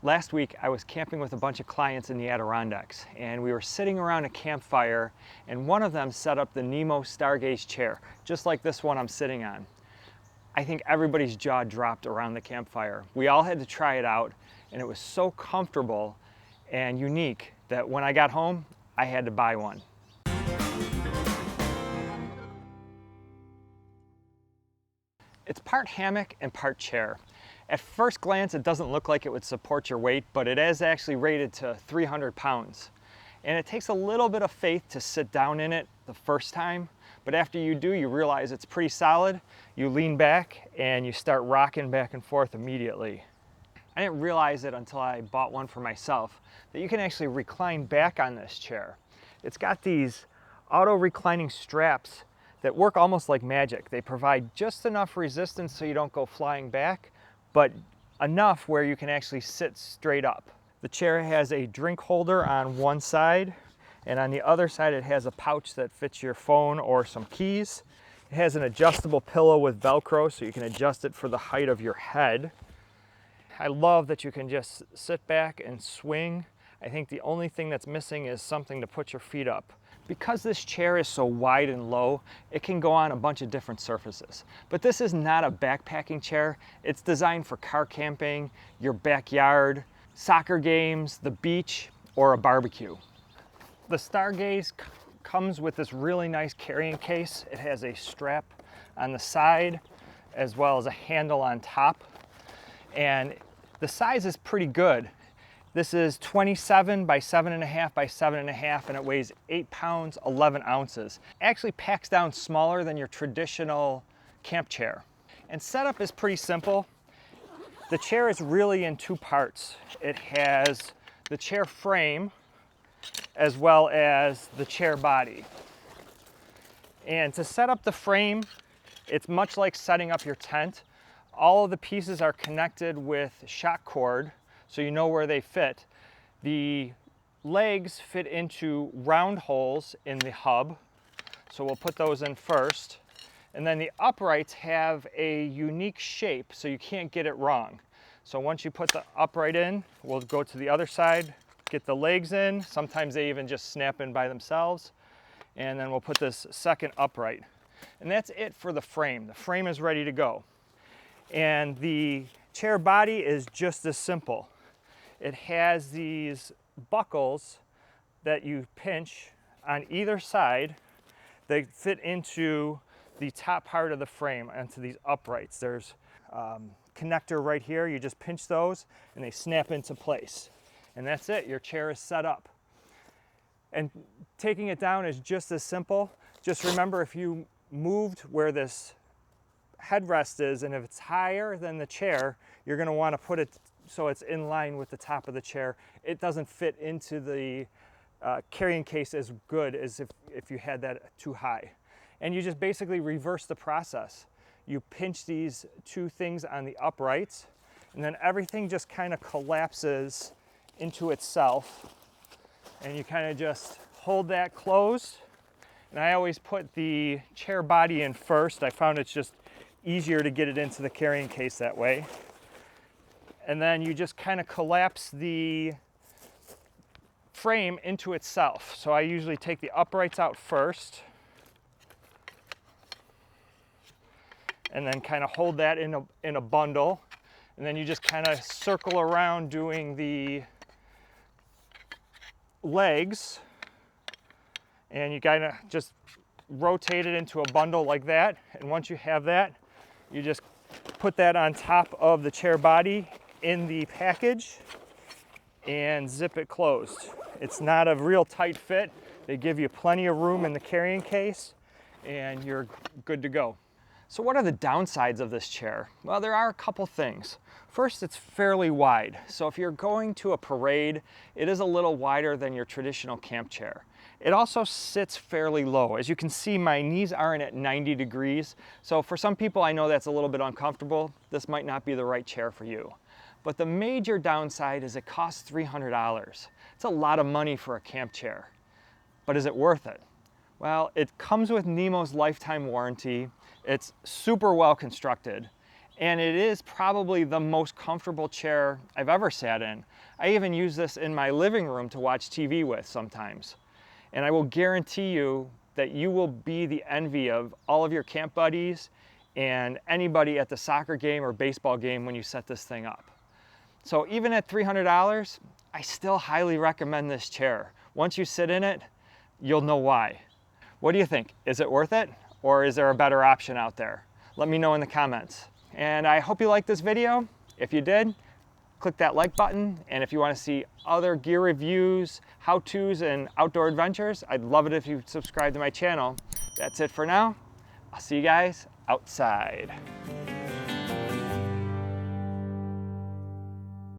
Last week, I was camping with a bunch of clients in the Adirondacks, and we were sitting around a campfire, and one of them set up the Nemo Stargaze Chair, just like this one I'm sitting on. I think everybody's jaw dropped around the campfire. We all had to try it out, and it was so comfortable and unique that when I got home, I had to buy one. It's part hammock and part chair. At first glance, it doesn't look like it would support your weight, but it is actually rated to 300 pounds. And it takes a little bit of faith to sit down in it the first time, but after you do, you realize it's pretty solid. You lean back and you start rocking back and forth immediately. I didn't realize it until I bought one for myself, that you can actually recline back on this chair. It's got these auto-reclining straps that work almost like magic. They provide just enough resistance so you don't go flying back, but enough where you can actually sit straight up. The chair has a drink holder on one side, and on the other side it has a pouch that fits your phone or some keys. It has an adjustable pillow with Velcro so you can adjust it for the height of your head. I love that you can just sit back and swing. I think the only thing that's missing is something to put your feet up. Because this chair is so wide and low, it can go on a bunch of different surfaces. But this is not a backpacking chair. It's designed for car camping, your backyard, soccer games, the beach, or a barbecue. The Stargaze comes with this really nice carrying case. It has a strap on the side as well as a handle on top. And the size is pretty good. This is 27 by 7.5 by 7.5, and it weighs 8 pounds, 11 ounces. Actually packs down smaller than your traditional camp chair. And setup is pretty simple. The chair is really in two parts. It has the chair frame as well as the chair body. And to set up the frame, it's much like setting up your tent. All of the pieces are connected with shock cord, so you know where they fit. The legs fit into round holes in the hub, so we'll put those in first. And then the uprights have a unique shape, so you can't get it wrong. So once you put the upright in, we'll go to the other side, get the legs in. Sometimes they even just snap in by themselves. And then we'll put this second upright. And that's it for the frame. The frame is ready to go. And the chair body is just as simple. It has these buckles that you pinch on either side. They fit into the top part of the frame, onto these uprights. There's a connector right here. You just pinch those and they snap into place. And that's it, your chair is set up. And taking it down is just as simple. Just remember, if you moved where this headrest is, and if it's higher than the chair, you're going to want to put it so it's in line with the top of the chair. It doesn't fit into the carrying case as good as if you had that too high. And you just basically reverse the process. You pinch these two things on the uprights, and then everything just kind of collapses into itself, and you kind of just hold that closed. And I always put the chair body in first. I found it's just easier to get it into the carrying case that way. And then you just kind of collapse the frame into itself. So I usually take the uprights out first and then kind of hold that in a bundle. And then you just kind of circle around doing the legs, and you kind of just rotate it into a bundle like that. And once you have that, you just put that on top of the chair body in the package and zip it closed. It's not a real tight fit. They give you plenty of room in the carrying case, and you're good to go. So what are the downsides of this chair? Well, there are a couple things. First, it's fairly wide. So if you're going to a parade, it is a little wider than your traditional camp chair. It also sits fairly low. As you can see, my knees aren't at 90 degrees. So for some people, I know that's a little bit uncomfortable. This might not be the right chair for you. But the major downside is it costs $300. It's a lot of money for a camp chair. But is it worth it? Well, it comes with Nemo's lifetime warranty. It's super well constructed. And it is probably the most comfortable chair I've ever sat in. I even use this in my living room to watch TV with sometimes. And I will guarantee you that you will be the envy of all of your camp buddies and anybody at the soccer game or baseball game when you set this thing up. So even at $300, I still highly recommend this chair. Once you sit in it, you'll know why. What do you think? Is it worth it? Or is there a better option out there? Let me know in the comments. And I hope you liked this video. If you did, click that like button. And if you want to see other gear reviews, how-tos, and outdoor adventures, I'd love it if you subscribe to my channel. That's it for now. I'll see you guys outside.